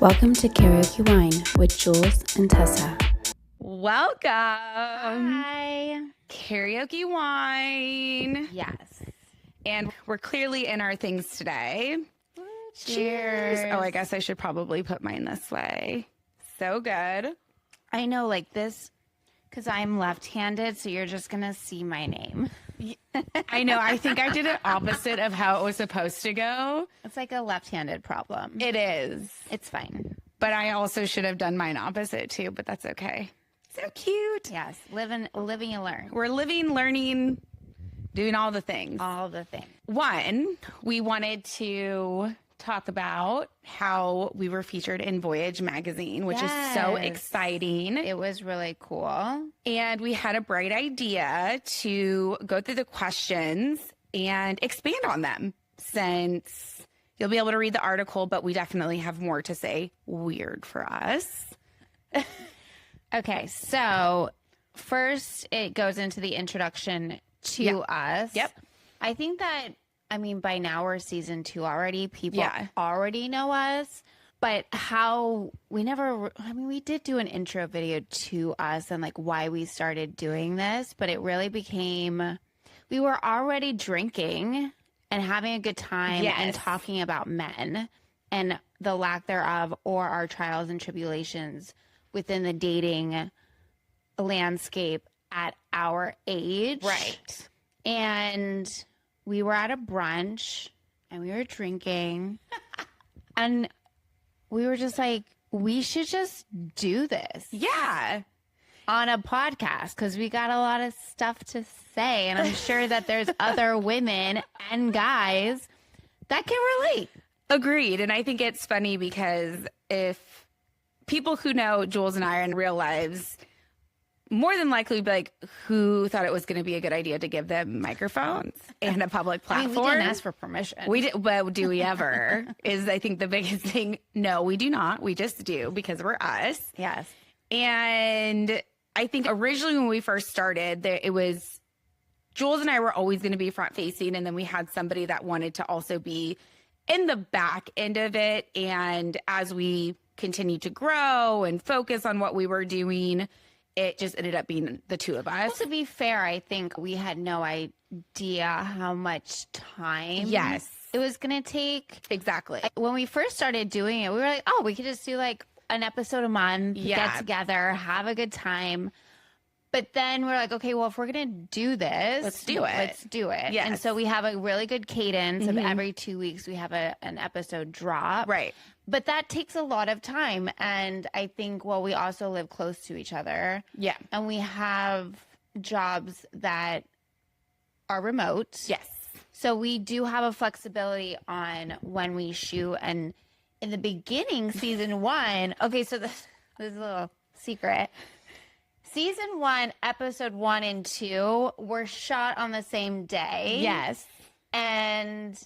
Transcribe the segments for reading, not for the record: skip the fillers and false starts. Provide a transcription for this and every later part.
Welcome to Karaoke Wine with Jules and Tessa. Welcome. Hi. Karaoke Wine. Yes. And we're clearly in our things today. Cheers. Oh, I guess I should probably put mine this way. So good. I know, like this, because I'm left-handed, so you're just going to see my name. I know. I think I did it opposite of how it was supposed to go. It's like a left-handed problem. It is. It's fine. But I also should have done mine opposite too, but that's okay. So cute. Yes. Living and learn. We're living, learning, doing all the things. All the things. One, we wanted to talk about how we were featured in Voyage Magazine, which is so exciting. It was really cool. And we had a bright idea to go through the questions and expand on them, since you'll be able to read the article, but we definitely have more to say. Weird for us. Okay, so first it goes into the introduction to us. Yep. I think that, I mean, by now we're season 2 already. People already know us. But we did do an intro video to us and like why we started doing this. But it really became, we were already drinking and having a good time and talking about men and the lack thereof, or our trials and tribulations within the dating landscape at our age. Right. And we were at a brunch and we were drinking and we were just like, we should just do this. Yeah. On a podcast, because we got a lot of stuff to say. And I'm sure that there's other women and guys that can relate. Agreed. And I think it's funny because if people who know Jules and I are in real lives, more than likely would be like, who thought it was going to be a good idea to give them microphones and a public platform? I mean, we didn't ask for permission. We did, but do we ever? Is, I think, the biggest thing. No, we do not. We just do because we're us. Yes. And I think originally when we first started, it was Jules and I were always going to be front facing. And then we had somebody that wanted to also be in the back end of it. And as we continued to grow and focus on what we were doing, it just ended up being the two of us. Well, to be fair, I think we had no idea how much time it was going to take. Exactly. When we first started doing it, we were like, oh, we could just do like an episode a month, get together, have a good time. But then we're like, okay, well, if we're going to do this, let's do it. Let's do it. Yes. And so we have a really good cadence of every 2 weeks we have an episode drop. Right. But that takes a lot of time. And I think, well, we also live close to each other. Yeah. And we have jobs that are remote. Yes. So we do have a flexibility on when we shoot. And in the beginning, season 1, okay, so this is a little secret. Season 1, episode 1 and 2 were shot on the same day. Yes. And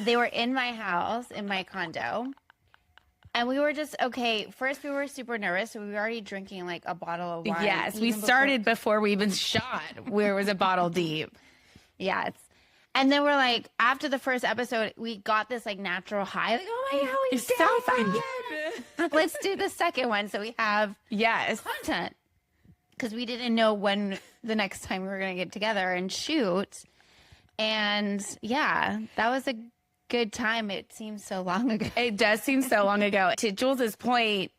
they were in my house, in my condo. And we were just, okay, first we were super nervous. So we were already drinking like a bottle of wine. Yes, we started before we even shot, where it was a bottle deep. Yes. And then we're like, after the first episode, we got this like natural high. Like, oh my God, It's so fun. Let's do the second one. So we have content. Because we didn't know when the next time we were going to get together and shoot. And yeah, that was a good time. It seems so long ago. It does seem so long ago. To Jules's point,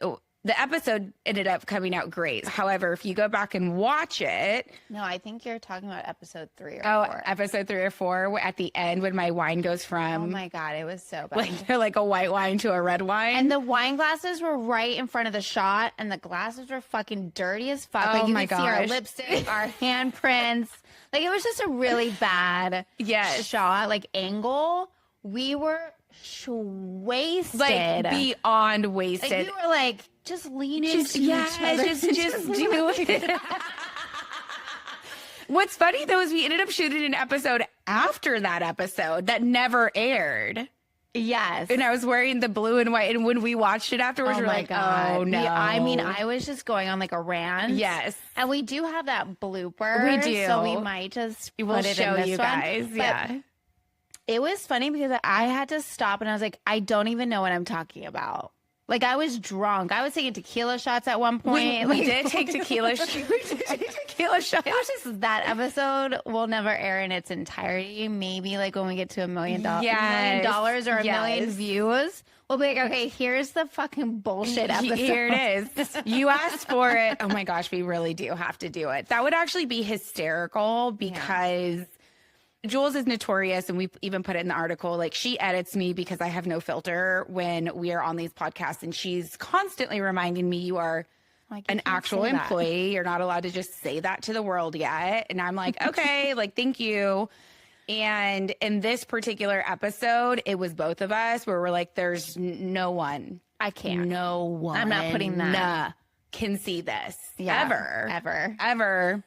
the episode ended up coming out great. However, if you go back and watch it. No, I think you're talking about episode 3 or 4. Episode 3 or 4 at the end when my wine goes from. Oh my God, it was so bad. Like a white wine to a red wine. And the wine glasses were right in front of the shot, and the glasses were fucking dirty as fuck. Oh like you my could see our lipstick, our handprints. Like it was just a really bad shot, like angle. We were wasted. Like beyond wasted. Like, we were like, just lean into each other. Just do it. What's funny though is we ended up shooting an episode after that episode that never aired. Yes. And I was wearing the blue and white. And when we watched it afterwards, we're like, God. oh, no. I mean, I was just going on like a rant. Yes. And we do have that blooper. We do. So we might just we'll put it show in this you one. guys. But yeah. it was funny because I had to stop and I was like, I don't even know what I'm talking about. Like, I was drunk. I was taking tequila shots at one point. We did take tequila shots. It was just that episode will never air in its entirety. Maybe like when we get to $1 million or $1 million views, we'll be like, okay, here's the fucking bullshit episode. Here it is. You asked for it. Oh my gosh, we really do have to do it. That would actually be hysterical because Jules is notorious, and we even put it in the article, like she edits me because I have no filter when we are on these podcasts, and she's constantly reminding me you are an actual employee. You're not allowed to just say that to the world yet. And I'm like, okay, like, thank you. And in this particular episode, it was both of us where we're like, there's no one. I can't. No one. I'm not putting that. Can see this. Yeah, Ever.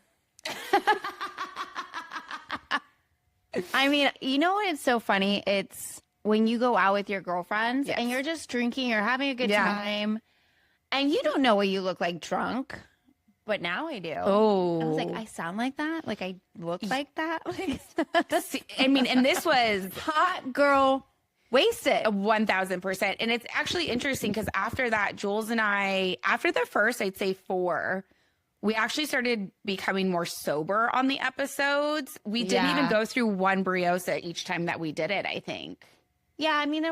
I mean, you know what? It's so funny. It's when you go out with your girlfriends and you're just drinking, you're having a good time, and you don't know what you look like drunk. But now I do. Oh. I was like, I sound like that? Like, I look like that? Like, I mean, and this was hot girl wasted. 1,000%. And it's actually interesting because after that, Jules and I, after the first, I'd say 4, we actually started becoming more sober on the episodes. We didn't even go through one Briosa each time that we did it, I think. Yeah, I mean,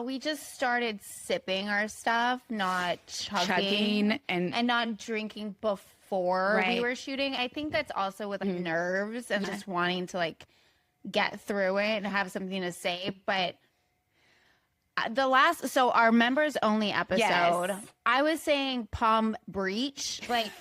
we just started sipping our stuff, not chugging and not drinking before we were shooting. I think that's also with nerves and just wanting to like get through it and have something to say. But so our members only episode, I was saying palm breach, like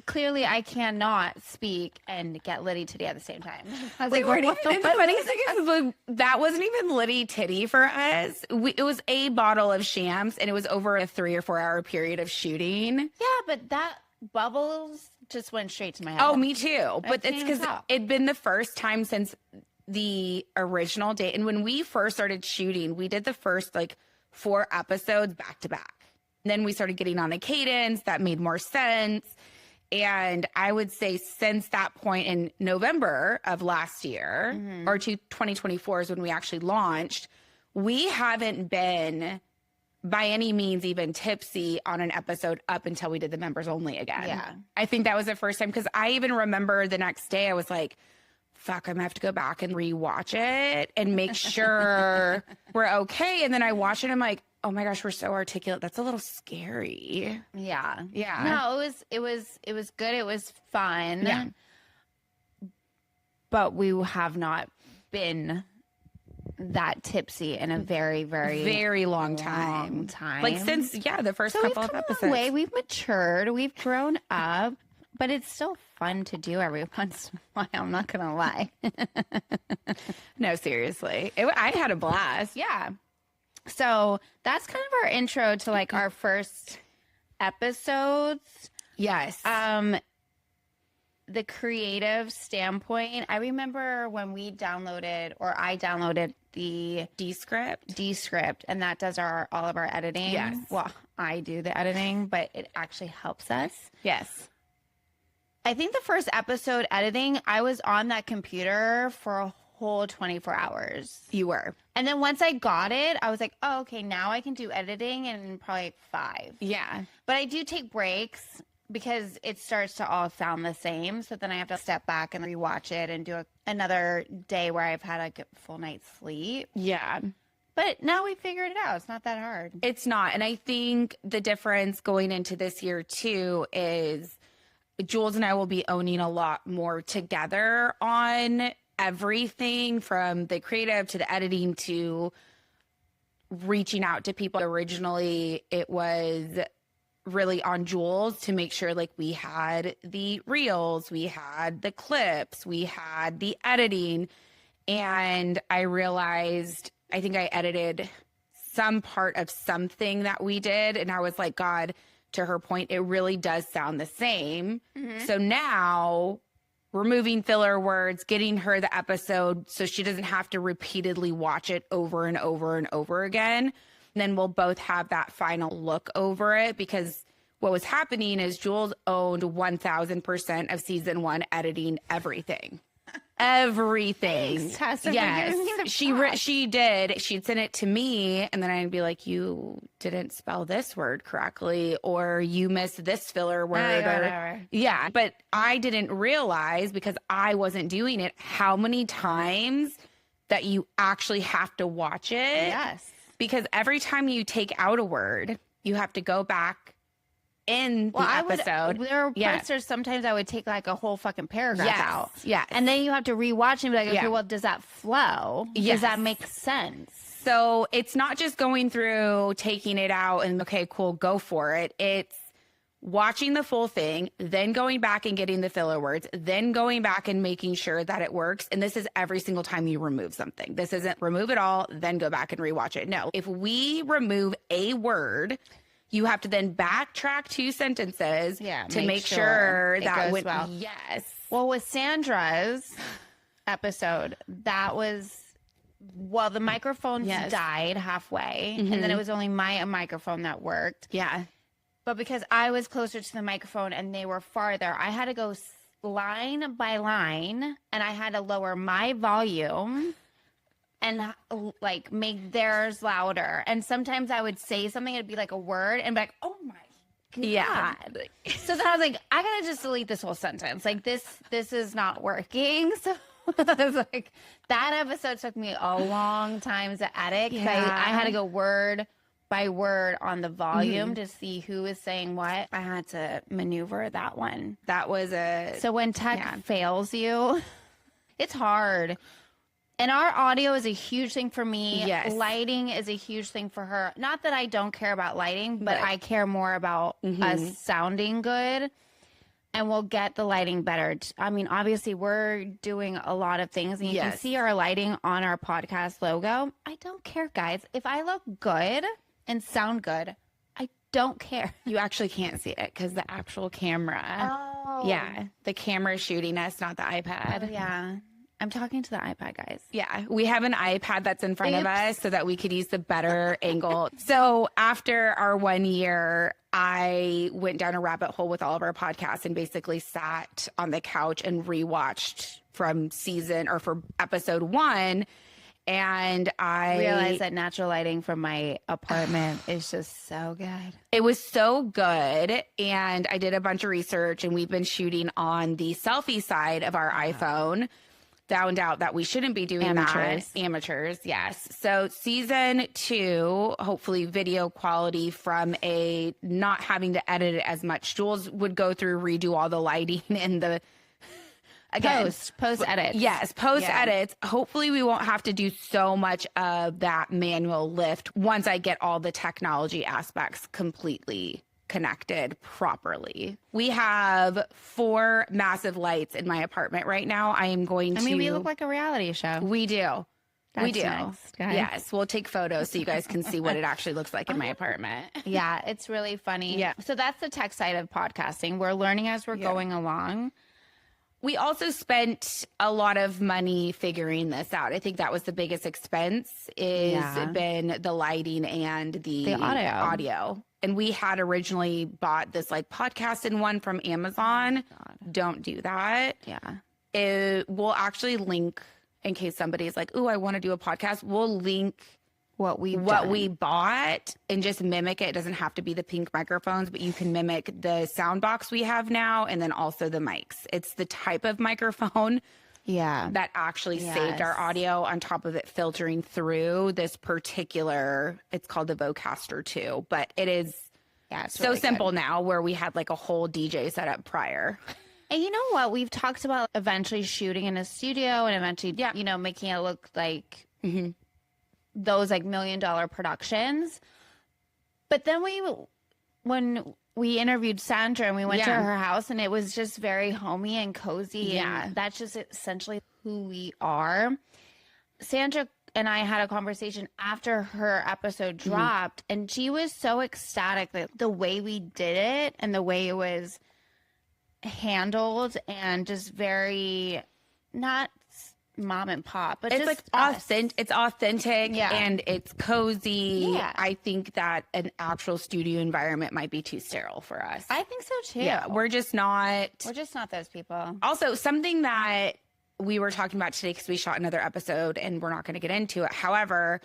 clearly I cannot speak and get litty titty at the same time. I was like, and the funny thing is, that wasn't even litty titty for us. It was a bottle of shams, and it was over a 3 or 4 hour period of shooting. Yeah, but that bubbles just went straight to my head. Oh, me too. But it's because it'd been the first time since the original date. And when we first started shooting, we did the first like 4 episodes back to back. And then we started getting on a cadence that made more sense. And I would say since that point in November of last year, or 2024 is when we actually launched, we haven't been by any means even tipsy on an episode up until we did the members only again. Yeah. I think that was the first time, because I even remember the next day I was like, fuck, I'm gonna have to go back and rewatch it and make sure we're okay. And then I watch it and I'm like, oh my gosh, we're so articulate. That's a little scary. Yeah. Yeah. No, it was good. It was fun. Yeah. But we have not been that tipsy in a very, very, very long time. Like since the first couple of episodes. We've matured. We've grown up. But it's still fun to do every once in a while. I'm not gonna lie. No, seriously, I had a blast. Yeah. So that's kind of our intro to like our first episodes. Yes. The creative standpoint. I remember when I downloaded the Descript, and that does all of our editing. Yes. Well, I do the editing, but it actually helps us. Yes. I think the first episode editing, I was on that computer for a whole 24 hours. You were. And then once I got it, I was like, oh, okay, now I can do editing in probably 5. Yeah. But I do take breaks because it starts to all sound the same. So then I have to step back and rewatch it and do another day where I've had a full night's sleep. Yeah. But now we figured it out. It's not that hard. It's not. And I think the difference going into this year too is Jules and I will be owning a lot more together on everything, from the creative to the editing to reaching out to people. Originally, it was really on Jules to make sure like we had the reels, we had the clips, we had the editing. And I realized, I think I edited some part of something that we did. And I was like, God, to her point, it really does sound the same. So now removing filler words, getting her the episode so she doesn't have to repeatedly watch it over and over and over again. And then we'll both have that final look over it, because what was happening is Jules owned 1000% of season 1, editing everything. Everything. Thanks, yes, she did. She'd send it to me, and then I'd be like, "You didn't spell this word correctly, or you missed this filler word." Yeah, but I didn't realize, because I wasn't doing it, how many times that you actually have to watch it. Yes, because every time you take out a word, you have to go back in the episode. There were parts where sometimes I would take like a whole fucking paragraph out. Yeah. And then you have to rewatch and be like, okay, well, does that flow? Yes. Does that make sense? So it's not just going through, taking it out and, okay, cool, go for it. It's watching the full thing, then going back and getting the filler words, then going back and making sure that it works. And this is every single time you remove something. This isn't remove it all, then go back and rewatch it. No, if we remove a word, you have to then backtrack 2 sentences to make sure that went well. Yes. Well, with Sandra's episode, that was, well, the microphones died halfway, and then it was only my microphone that worked. Yeah. But because I was closer to the microphone and they were farther, I had to go line by line, and I had to lower my volume and like make theirs louder. And sometimes I would say something, it'd be like a word, and be like, oh my God. Yeah. So then I was like, I gotta just delete this whole sentence. Like this is not working. So I was like, that episode took me a long time to edit. I had to go word by word on the volume to see who is saying what. I had to maneuver that one. That was so when tech fails you, it's hard. And our audio is a huge thing for me. Yes. Lighting is a huge thing for her. Not that I don't care about lighting, but I care more about us sounding good. And we'll get the lighting better. I mean, obviously, we're doing a lot of things. And you can see our lighting on our podcast logo. I don't care, guys. If I look good and sound good, I don't care. You actually can't see it because the actual camera. Oh. Yeah. The camera is shooting us, not the iPad. Oh, yeah. I'm talking to the iPad, guys. Yeah, we have an iPad that's in front of us so that we could use the better angle. So after our 1 year, I went down a rabbit hole with all of our podcasts and basically sat on the couch and rewatched from for episode 1. And I realized that natural lighting from my apartment is just so good. It was so good. And I did a bunch of research, and we've been shooting on the selfie side of our iPhone. Found out that we shouldn't be doing that. Amateurs, yes. So season 2, hopefully video quality from a not having to edit it as much. Jules would go through, redo all the lighting and the post edits. Yes, post edits. Hopefully we won't have to do so much of that manual lift once I get all the technology aspects completely connected properly. We have 4 massive lights in my apartment right now. I mean, we look like a reality show. We do. We do. Nice, guys. Yes, we'll take photos so you guys can see what it actually looks like in my apartment. Yeah, it's really funny. Yeah. So that's the tech side of podcasting. We're learning as we're going along. We also spent a lot of money figuring this out. I think that was the biggest expense been the lighting and the audio. And we had originally bought this like podcast in one from Amazon. Don't do that. Yeah. We'll actually link, in case somebody's like, "Ooh, I want to do a podcast." We'll link what we bought and just mimic it. It doesn't have to be the pink microphones, but you can mimic the sound box we have now, and then also the mics. It's the type of microphone that actually saved our audio, on top of it filtering through this particular, it's called the Vocaster 2, but it is it's so really simple now, where we had like a whole DJ setup prior. And you know what? We've talked about eventually shooting in a studio and eventually, making it look like those like $1 million productions. But then when we interviewed Sandra and we went to her house, and it was just very homey and cozy. Yeah. And that's just essentially who we are. Sandra and I had a conversation after her episode dropped, and she was so ecstatic that the way we did it and the way it was handled and just very not mom and pop, but it's just like authentic. It's authentic and it's cozy. Yeah. I think that an actual studio environment might be too sterile for us. I think so too. Yeah, we're just not those people. Also, something that we were talking about today, because we shot another episode and we're not going to get into it. However,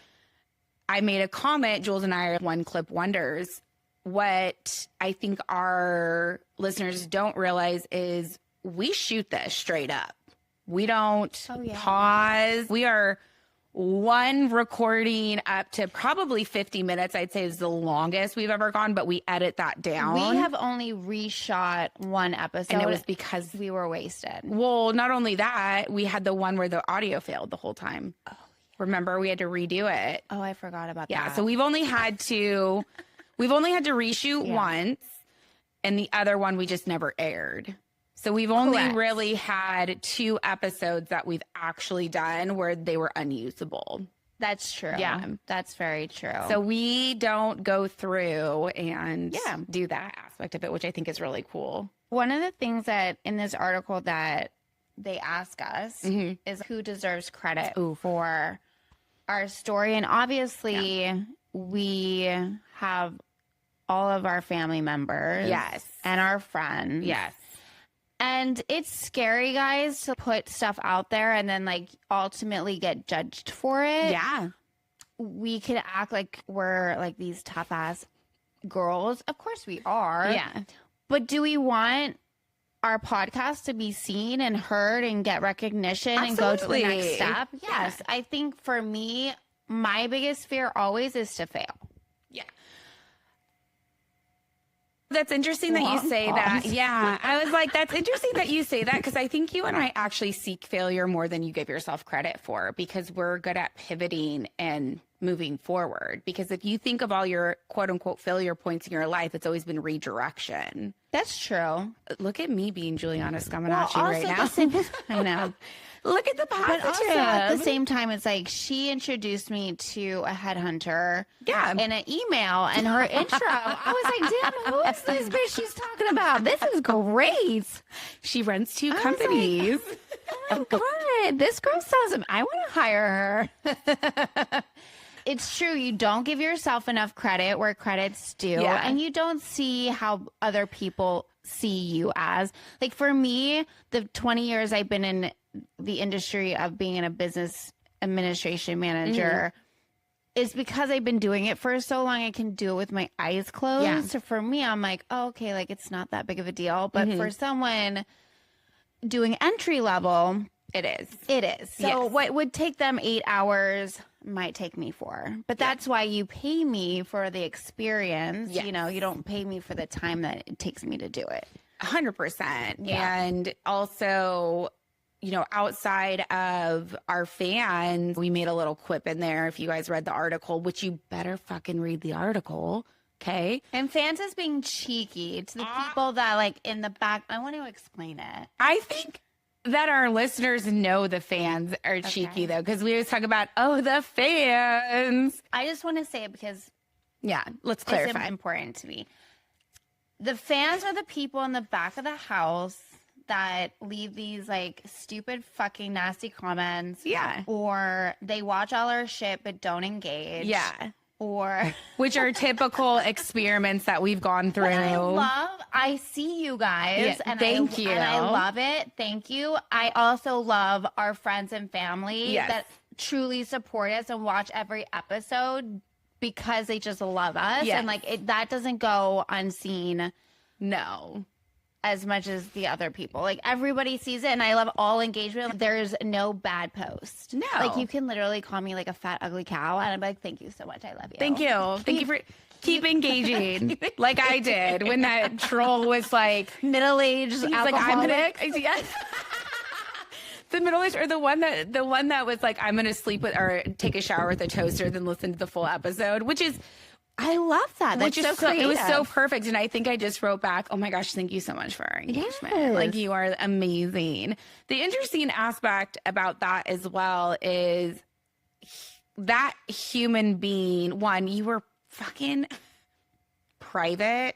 I made a comment. Jules and I are one clip wonders. What I think our listeners don't realize is we shoot this straight up. We don't pause. We are one recording up to probably 50 minutes, I'd say is the longest we've ever gone, but we edit that down. We have only reshot one episode. And it was because we were wasted. Well, not only that, we had the one where the audio failed the whole time. Oh, yeah. Remember, we had to redo it. Oh, I forgot about that. Yeah, so we've only had to reshoot once, and the other one we just never aired. So we've only really had 2 episodes that we've actually done where they were unusable. That's true. Yeah. That's very true. So we don't go through and do that aspect of it, which I think is really cool. One of the things that in this article that they ask us is who deserves credit for our story. And obviously we have all of our family members. Yes. And our friends. Yes. And it's scary, guys, to put stuff out there and then like ultimately get judged for it. Yeah. We could act like we're like these tough ass girls. Of course we are. Yeah. But do we want our podcast to be seen and heard and get recognition and go to the next step? Yes. I think for me, my biggest fear always is to fail. Yeah. That's interesting that you say that. Yeah. I was like, that's interesting that you say that, because I think you and I actually seek failure more than you give yourself credit for, because we're good at pivoting and moving forward. Because if you think of all your quote unquote failure points in your life, it's always been redirection. That's true. Look at me being Juliana Scamacci right now. I know. Look at the positive. But also at the same time, it's like she introduced me to a headhunter in an email, and her intro, I was like, damn, who is this bitch she's talking about? This is great. She runs 2 companies. Like, oh my God, this girl says I want to hire her. It's true. You don't give yourself enough credit where credit's due, and you don't see how other people see you as. Like for me, the 20 years I've been in the industry of being a business administration manager is because I've been doing it for so long. I can do it with my eyes closed. Yeah. So for me, I'm like, oh, okay, like it's not that big of a deal. But for someone doing entry level, it is. It is. So what would take them 8 hours might take me 4. But that's why you pay me for the experience. Yes. You know, you don't pay me for the time that it takes me to do it. 100%. Yeah. And also, you know, outside of our fans, we made a little quip in there. If you guys read the article, which you better fucking read the article. Okay. And fans is being cheeky to the people that like in the back. I want to explain it. I think that our listeners know the fans are cheeky though, because we always talk about, the fans. I just want to say it because let's clarify. It's important to me. The fans are the people in the back of the house that leave these like stupid fucking nasty comments. Yeah. Or they watch all our shit but don't engage. Yeah. Or which are typical experiments that we've gone through. I see you guys and thank you. And I love it. Thank you. I also love our friends and family that truly support us and watch every episode because they just love us. And like that doesn't go unseen. No. As much as the other people. Like everybody sees it and I love all engagement. There's no bad post. No. Like you can literally call me like a fat ugly cow and I'm like, thank you so much. I love you. Thank you. Thank you for keep engaging like I did when that troll was like middle-aged alcoholic. Like, I'm gonna the middle-aged or the one that was like, I'm gonna sleep with or take a shower with a toaster, then listen to the full episode, which is I love that. That's so creative. It was so perfect. And I think I just wrote back, oh my gosh, thank you so much for our engagement. Yes. Like you are amazing. The interesting aspect about that as well is that human being, one, you were fucking private.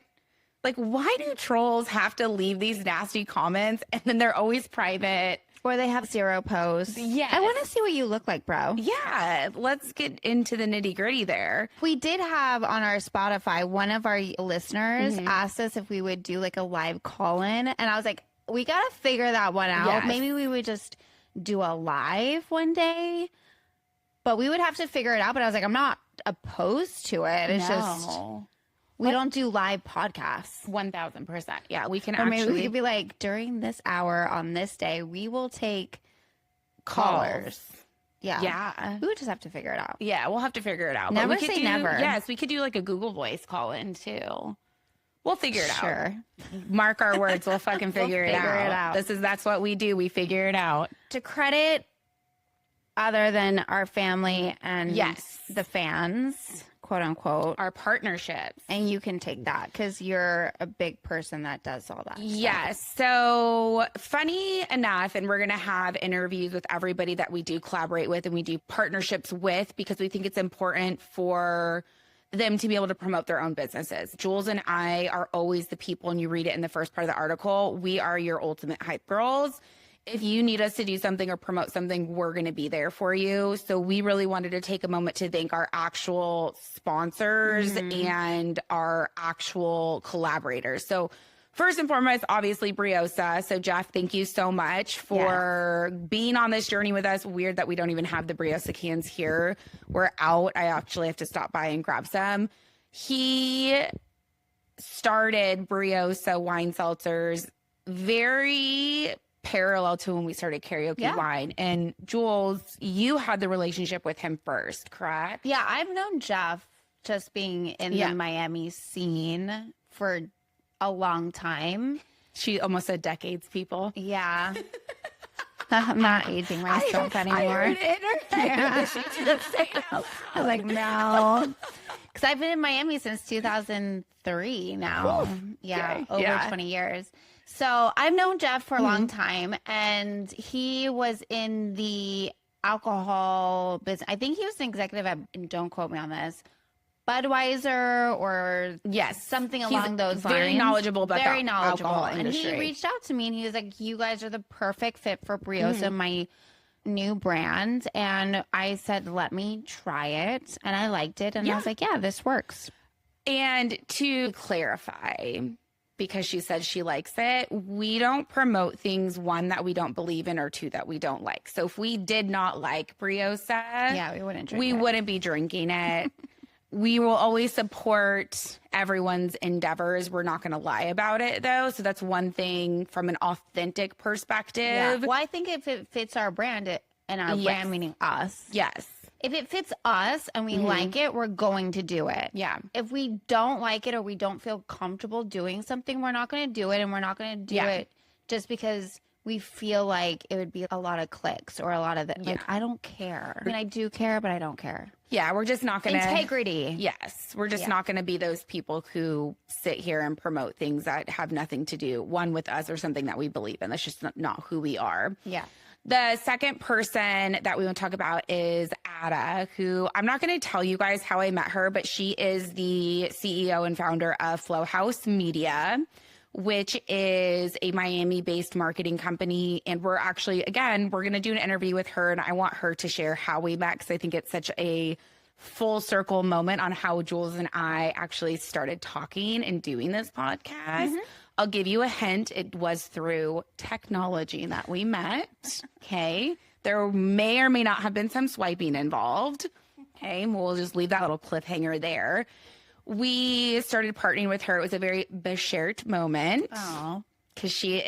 Like, why do trolls have to leave these nasty comments and then they're always private? Or they have 0 posts. Yes. I want to see what you look like, bro. Yeah, let's get into the nitty gritty there. We did have on our Spotify, one of our listeners asked us if we would do like a live call-in. And I was like, we got to figure that one out. Yes. Maybe we would just do a live one day. But we would have to figure it out. But I was like, I'm not opposed to it. It's just... We don't do live podcasts. 1,000%. Yeah, we can or actually. Maybe we could be like, during this hour on this day, we will take callers. Yeah. Yeah. We would just have to figure it out. Yeah, we'll have to figure it out. Never But we could say never. Yes, we could do like a Google Voice call in too. We'll figure it out. Sure. Mark our words. We'll fucking figure it figure out. it out. That's what we do. We figure it out. To credit other than our family and the fans, quote unquote, our partnerships. And you can take that because you're a big person that does all that. Yes. So funny enough, and we're going to have interviews with everybody that we do collaborate with and we do partnerships with because we think it's important for them to be able to promote their own businesses. Jules and I are always the people, and you read it in the first part of the article, we are your ultimate hype girls. If you need us to do something or promote something, we're going to be there for you. So we really wanted to take a moment to thank our actual sponsors and our actual collaborators. So first and foremost, obviously, Briosa. So Jeff, thank you so much for being on this journey with us. Weird that we don't even have the Briosa cans here. We're out. I actually have to stop by and grab some. He started Briosa wine seltzers very parallel to when we started Karaoke Wine. And Jules, you had the relationship with him first, correct? Yeah, I've known Jeff just being in the Miami scene for a long time. She almost said decades, people. Yeah. I'm not aging myself anymore. I heard it. Yeah. I was like, no. Because I've been in Miami since 2003 now. Over 20 years. So I've known Jeff for a long time, and he was in the alcohol business. I think he was an executive at, and don't quote me on this, Budweiser or something along those lines. Very knowledgeable about very the knowledgeable. alcohol industry. And he reached out to me and he was like, you guys are the perfect fit for Briosa, my new brand. And I said, let me try it. And I liked it. And I was like, yeah, this works. And to clarify, because she said she likes it, we don't promote things, one, that we don't believe in, or two, that we don't like. So if we did not like Briosa, we wouldn't be drinking it. We will always support everyone's endeavors. We're not going to lie about it, though. So that's one thing from an authentic perspective. Yeah. Well, I think if it fits our brand, and our brand meaning us. Yes. If it fits us and we like it, we're going to do it. Yeah. If we don't like it or we don't feel comfortable doing something, we're not going to do it. And we're not going to do it just because we feel like it would be a lot of clicks or a lot of that. Like, I don't care. I mean, I do care, but I don't care. Yeah, we're just not going to. Integrity. Yes. We're just not going to be those people who sit here and promote things that have nothing to do, one, with us or something that we believe in. That's just not who we are. Yeah. The second person that we want to talk about is Ada, who I'm not going to tell you guys how I met her, but she is the CEO and founder of Haus Media, which is a Miami-based marketing company. And we're actually, again, we're going to do an interview with her, and I want her to share how we met, because I think it's such a full circle moment on how Jules and I actually started talking and doing this podcast. I'll give you a hint. It was through technology that we met. Okay. There may or may not have been some swiping involved. Okay. We'll just leave that little cliffhanger there. We started partnering with her. It was a very Beshert moment. Oh. Because she's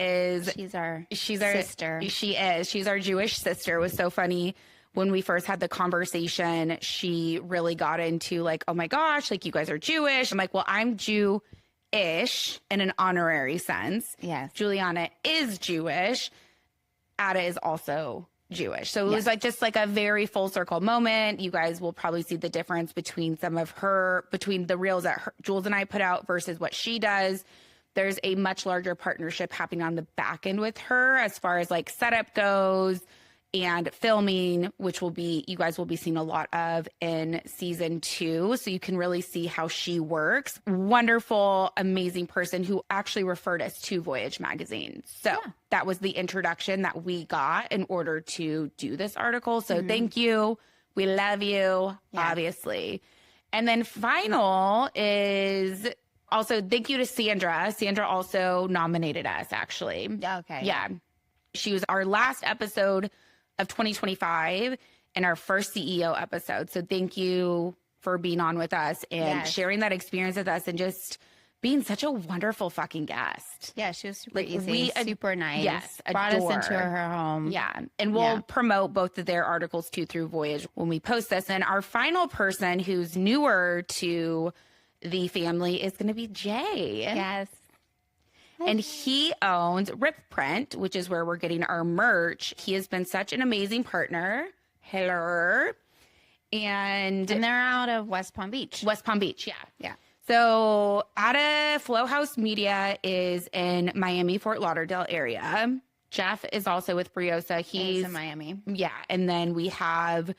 our sister. She is. She's our Jewish sister. It was so funny. When we first had the conversation, she really got into like, oh my gosh, like, you guys are Jewish. I'm like, well, I'm Jew-ish in an honorary sense. Yes. Juliana is Jewish. Ada is also Jewish. So it was like just like a very full circle moment. You guys will probably see the difference between between the reels that Jules and I put out versus what she does. There's a much larger partnership happening on the back end with her as far as like setup goes and filming, which you guys will be seeing a lot of in season 2. So you can really see how she works. Wonderful, amazing person who actually referred us to Voyage Magazine. So that was the introduction that we got in order to do this article. So thank you. We love you, obviously. And then final is also thank you to Sandra. Sandra also nominated us, actually. Okay. Yeah. She was our last episode of 2025 and our first CEO episode. So thank you for being on with us and sharing that experience with us and just being such a wonderful fucking guest. Yeah, she was super easy, super nice. Yes, brought us into her home. Yeah, and we'll promote both of their articles too through Voyage when we post this. And our final person who's newer to the family is going to be Jay. Yes. And he owns Rip Print, which is where we're getting our merch. He has been such an amazing partner. Hello. And they're out of West Palm Beach. West Palm Beach, yeah. So Ada Flow House Media is in Miami, Fort Lauderdale area. Jeff is also with Briosa. He's in Miami. Yeah. And then we have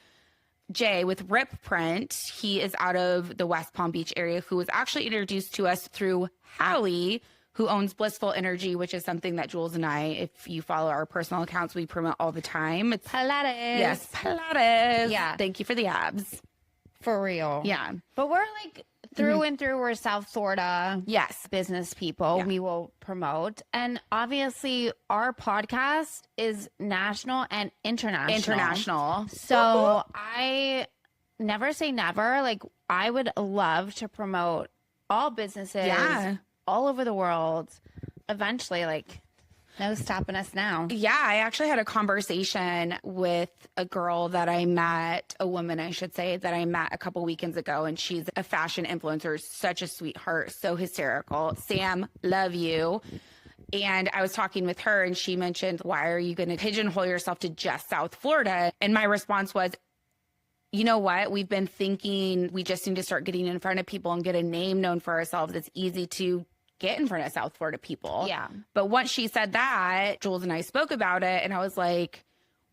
Jay with Rip Print. He is out of the West Palm Beach area, who was actually introduced to us through Hallie, who owns Blissful Energy, which is something that Jules and I, if you follow our personal accounts, we promote all the time. It's Pilates. Yes, Pilates. Yeah. Thank you for the abs. For real. Yeah. But we're like through and through, we're South Florida business people. Yeah. We will promote. And obviously our podcast is national and international. So I never say never. Like I would love to promote all businesses all over the world. Eventually, like no stopping us now. Yeah, I actually had a conversation with a girl that I met, a woman, I should say, that I met a couple weekends ago, and she's a fashion influencer, such a sweetheart, so hysterical. Sam, love you. And I was talking with her, and she mentioned, why are you going to pigeonhole yourself to just South Florida? And my response was, you know what? We've been thinking we just need to start getting in front of people and get a name known for ourselves. It's easy to get in front of South Florida people. Yeah. But once she said that, Jules and I spoke about it, and I was like,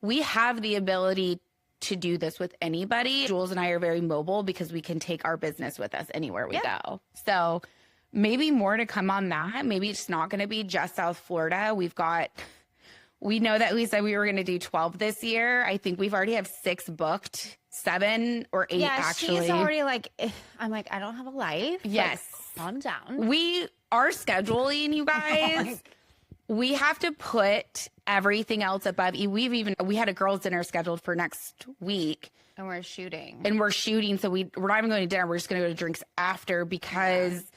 we have the ability to do this with anybody. Jules and I are very mobile because we can take our business with us anywhere we go. So maybe more to come on that. Maybe it's not going to be just South Florida. We know that we said we were going to do 12 this year. I think we've already have 6 booked, 7 or 8 actually. She's already like, I'm like, I don't have a life. Yes. Like, calm down. Our scheduling, you guys, we have to put everything else above. We had a girls' dinner scheduled for next week. And we're shooting. So we're not even going to dinner. We're just going to go to drinks after because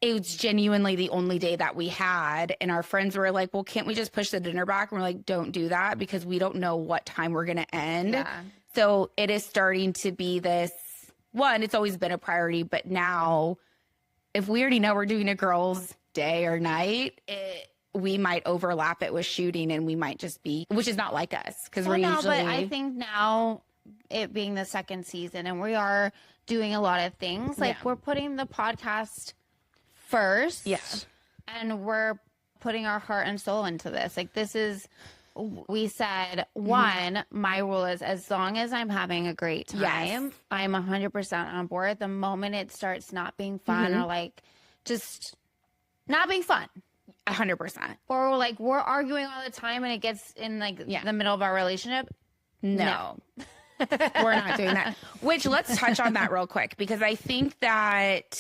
it was genuinely the only day that we had. And our friends were like, well, can't we just push the dinner back? And we're like, don't do that because we don't know what time we're going to end. Yeah. So it is starting to be this one. It's always been a priority, but now if we already know we're doing a girls' day or night, we might overlap it with shooting, and we might just be, which is not like us because we're usually. But I think now, it being the second season, and we are doing a lot of things. Like we're putting the podcast first, and we're putting our heart and soul into this. Like this is. We said, one, my rule is as long as I'm having a great time, I'm 100% on board. The moment it starts not being fun or like just not being fun. 100%. Or like we're arguing all the time and it gets in like the middle of our relationship. No. We're not doing that. Which let's touch on that real quick because I think that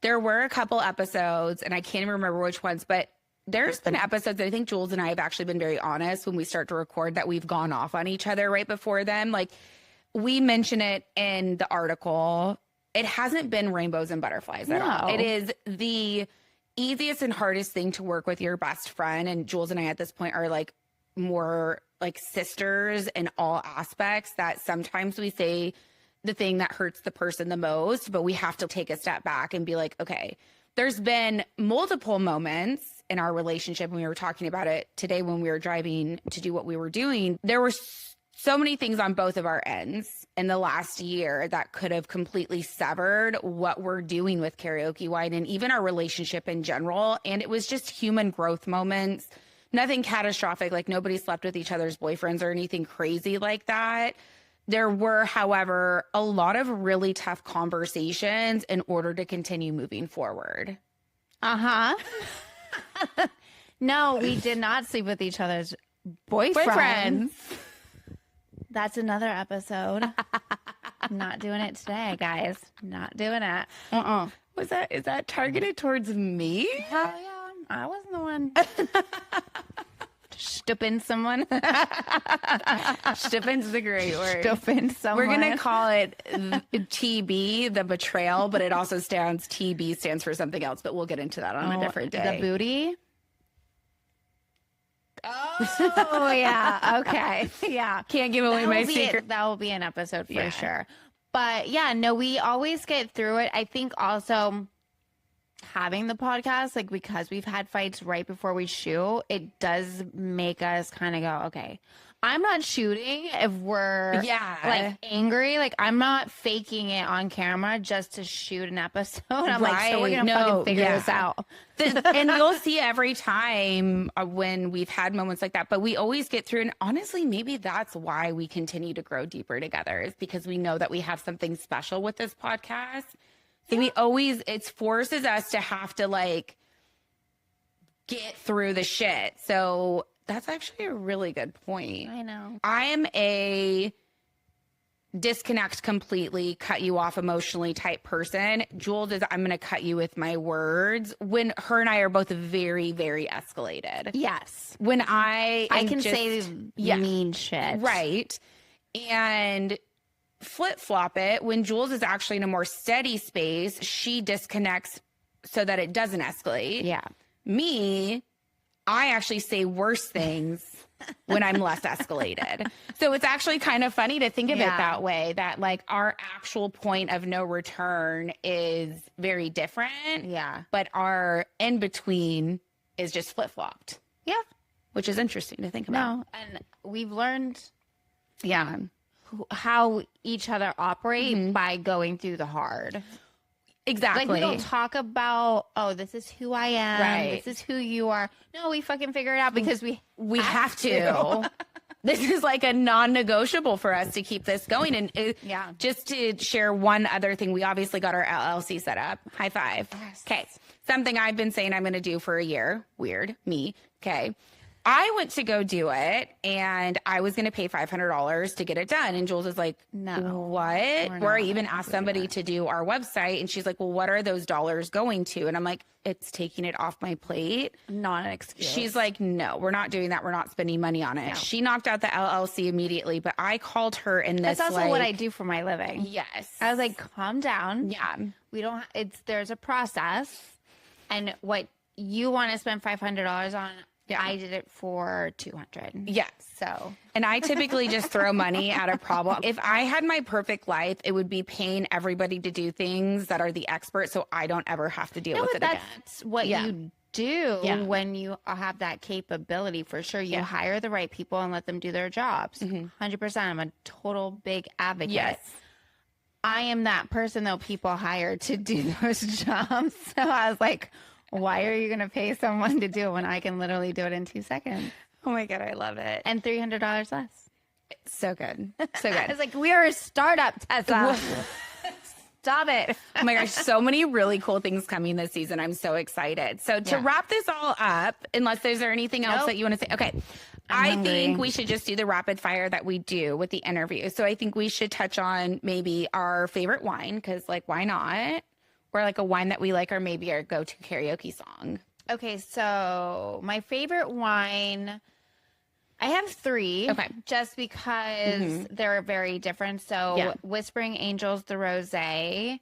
there were a couple episodes and I can't even remember which ones, but there's been episodes that I think Jules and I have actually been very honest when we start to record that we've gone off on each other right before them. Like we mention it in the article. It hasn't been rainbows and butterflies at all. It is the easiest and hardest thing to work with your best friend. And Jules and I at this point are like more like sisters in all aspects that sometimes we say the thing that hurts the person the most, but we have to take a step back and be like, okay, there's been multiple moments in our relationship, and we were talking about it today when we were driving to do what we were doing. There were so many things on both of our ends in the last year that could have completely severed what we're doing with Karaoke Wine and even our relationship in general. And it was just human growth moments, nothing catastrophic. Like nobody slept with each other's boyfriends or anything crazy like that. There were, however, a lot of really tough conversations in order to continue moving forward. No, we did not sleep with each other's boyfriends. That's another episode. Not doing it today, guys. Not doing it. Is that targeted towards me? Hell yeah. I wasn't the one. Stupping someone. Stupping's the great word. Stupping someone. We're going to call it TB, the betrayal, but it also TB stands for something else, but we'll get into that on a different day. The booty? Oh, yeah. Okay. Yeah. Can't give away my secret. That will be an episode for sure. But yeah, no, we always get through it. I think also having the podcast, like because we've had fights right before we shoot, it does make us kind of go, okay, I'm not shooting if we're like angry. Like I'm not faking it on camera just to shoot an episode. I'm like, so we're going to fucking figure this out. And you'll see every time when we've had moments like that, but we always get through. And honestly, maybe that's why we continue to grow deeper together, is because we know that we have something special with this podcast. So it forces us to have to like get through the shit. So that's actually a really good point. I know. I am a disconnect completely, cut you off emotionally type person. Jules is, I'm going to cut you with my words. When her and I are both very, very escalated. Yes. When I can say mean shit. Right. And flip-flop it. When Jules is actually in a more steady space, she disconnects so that it doesn't escalate. Yeah. Me, I actually say worse things when I'm less escalated. So it's actually kind of funny to think of it that way, that like our actual point of no return is very different. Yeah. But our in between is just flip-flopped. Yeah. Which is interesting to think about. No, and we've learned how each other operate by going through the hard. Exactly. Like we don't talk about, oh, this is who I am. Right. This is who you are. No, we fucking figure it out because we have to. This is like a non-negotiable for us to keep this going. And just to share one other thing, we obviously got our LLC set up. High five. Yes. Okay. Something I've been saying I'm going to do for a year. Weird. Me. Okay. I went to go do it and I was going to pay $500 to get it done. And Jules is like, no, what? Or I even asked somebody to do our website and she's like, well, what are those dollars going to? And I'm like, it's taking it off my plate. Not an excuse. She's like, no, we're not doing that. We're not spending money on it. No. She knocked out the LLC immediately, but I called her in this. That's also what I do for my living. Yes. I was like, calm down. Yeah. There's a process. And what you want to spend $500 on, I did it for $200. Yes. So, and I typically just throw money at a problem. If I had my perfect life, it would be paying everybody to do things that are the experts, so I don't ever have to deal with it again. That's what you do when you have that capability. For sure, you hire the right people and let them do their jobs. 100%. I'm a total big advocate. Yes. I am that person though people hire to do those jobs. So I was like, why are you going to pay someone to do it when I can literally do it in 2 seconds? Oh my God, I love it. And $300 less. It's so good. So good. It's like, we are a startup, Tessa. Stop it. Oh my gosh, so many really cool things coming this season. I'm so excited. So to wrap this all up, unless there's anything else that you want to say. Okay. I think we should just do the rapid fire that we do with the interview. So I think we should touch on maybe our favorite wine, because like, why not? Or like a wine that we like, or maybe our go-to karaoke song. Okay, so my favorite wine, I have 3. Okay. Just because they're very different. So Whispering Angels, the rosé,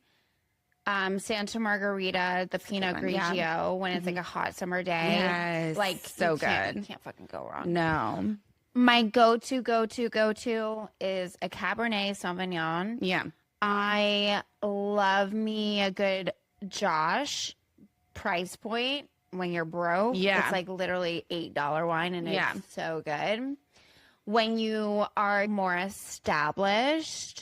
Santa Margarita, the Pinot Grigio, when it's like a hot summer day. Yes, like so good. You can't fucking go wrong. No. My go-to is a Cabernet Sauvignon. Yeah. I love me a good Josh price point when you're broke. Yeah. It's like literally $8 wine and it's so good. When you are more established,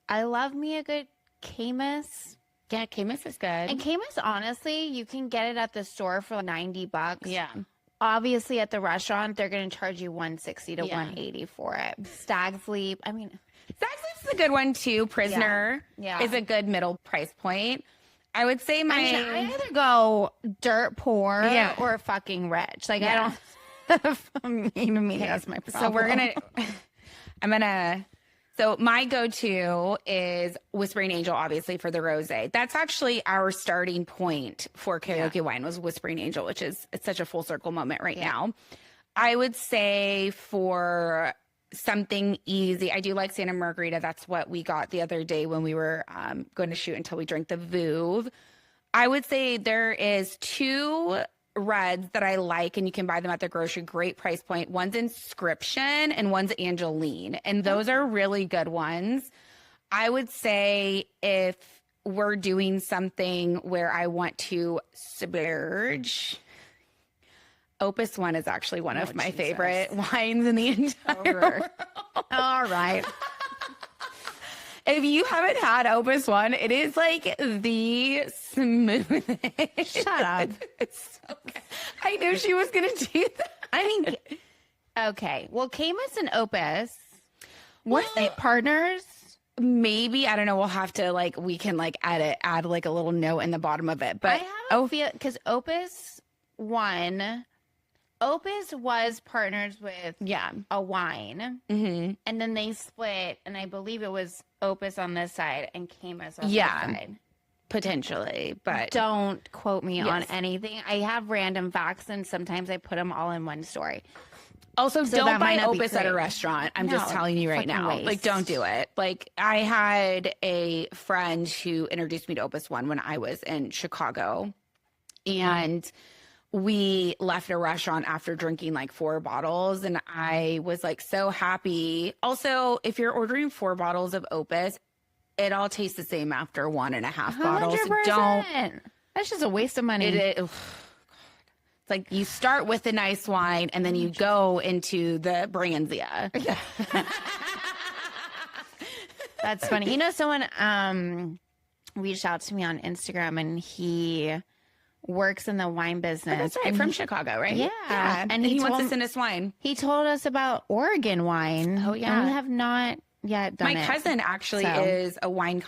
I love me a good Caymus. Yeah, Caymus is good. And Caymus, honestly, you can get it at the store for $90. Yeah. obviously at the restaurant, they're going to charge you $160 to $180 for it. Stag's Leap. I mean, Stag's Leap's a good one too. Prisoner is a good middle price point. I would say I either go dirt poor or fucking rich. Like I don't. Me, that's my problem. So So my go-to is Whispering Angel, obviously, for the rosé. That's actually our starting point for Karaoke Wine was Whispering Angel, which is it's such a full circle moment right now. I would say for something easy, I do like Santa Margarita. That's what we got the other day when we were going to shoot until we drank the Vouv. I would say there is 2 reds that I like, and you can buy them at the grocery. Great price point. One's Inscription and one's Angeline, and those are really good ones. I would say if we're doing something where I want to splurge, Opus One is actually one of my favorite wines in the entire world. All right. If you haven't had Opus One, it is like the smoothest. Shut up. It's so good. I knew she was going to do that. I mean, okay. Well, Camus and Opus, weren't they partners? Maybe. I don't know. We'll have to we can add like a little note in the bottom of it. But I have a feel because Opus was partners with a wine, and then they split, and I believe it was Opus on this side and Camus on this side. Potentially, but don't quote me on anything. I have random facts, and sometimes I put them all in one story. Also, so don't buy Opus at a restaurant. I'm just telling you right now. Waste. Don't do it. I had a friend who introduced me to Opus One when I was in Chicago, and we left a restaurant after drinking 4 bottles, and I was so happy. Also, if you're ordering 4 bottles of Opus, it all tastes the same after 1.5 bottles. 100%. Don't. That's just a waste of money. It's like you start with the nice wine, and then you go into the Branzia. That's funny. You know, someone reached out to me on Instagram, and he works in the wine business. That's right, from Chicago, right? Yeah. And he wants to send us wine. He told us about Oregon wine. Oh, yeah. And we have not yet done it. My cousin actually is a wine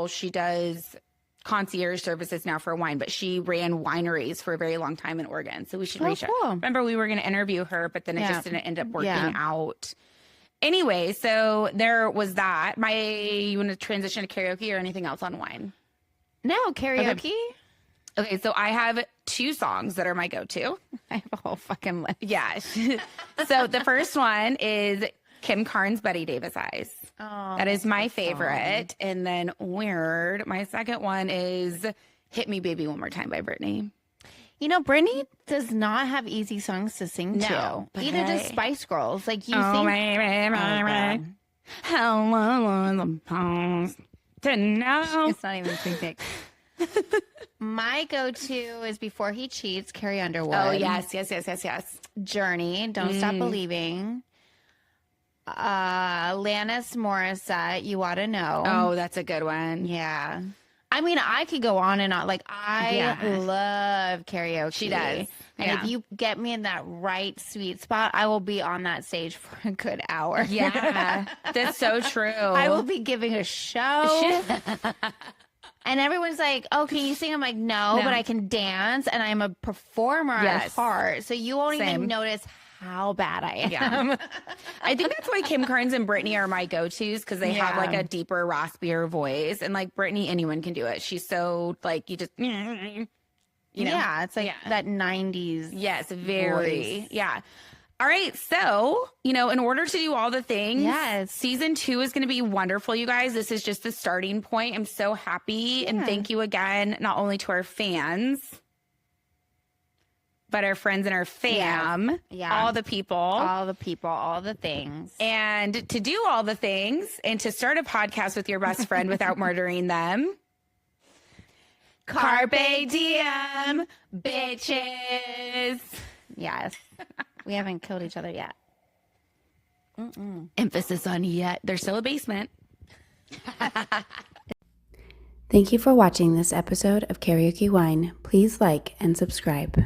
she does concierge services now for wine, but she ran wineries for a very long time in Oregon. So we should reach out. Remember, we were going to interview her, but then it just didn't end up working out. Anyway, so there was that. You want to transition to karaoke or anything else on wine? No, karaoke. Okay, so I have 2 songs that are my go-to. I have a whole fucking list. Yeah. So the first one is Kim Carnes' Betty Davis Eyes. Oh, that is my favorite. And then Weird. My second one is Hit Me Baby One More Time by Britney. You know, Britney does not have easy songs to sing to. Either does Spice Girls. Like you think. To know. It's not even big. My go-to is Before He Cheats, Carrie Underwood. Oh, yes. Journey, Don't Stop Believing. Alanis Morissette, You Ought to Know. Oh, that's a good one. Yeah. I mean, I could go on and on. I love karaoke. She does. And if you get me in that right sweet spot, I will be on that stage for a good hour. Yeah, that's so true. I will be giving a show. And everyone's like, oh, can you sing? I'm like, no, but I can dance, and I'm a performer at heart. So you won't even notice how bad I am. Yeah. I think that's why Kim Carnes and Britney are my go-tos, because they have a deeper, raspier voice. And Britney, anyone can do it. She's so you just, you know. Yeah, it's that 90s. Yes, very. Voice. Yeah. All right. So, in order to do all the things, season 2 is going to be wonderful, you guys. This is just the starting point. I'm so happy. And thank you again, not only to our fans, but our friends and our fam. Yeah. All the people. All the things. And to do all the things and to start a podcast with your best friend without murdering them. Carpe diem, bitches. Yes. We haven't killed each other yet. Emphasis on yet. There's still a basement. Thank you for watching this episode of Karaoke Wine. Please like and subscribe.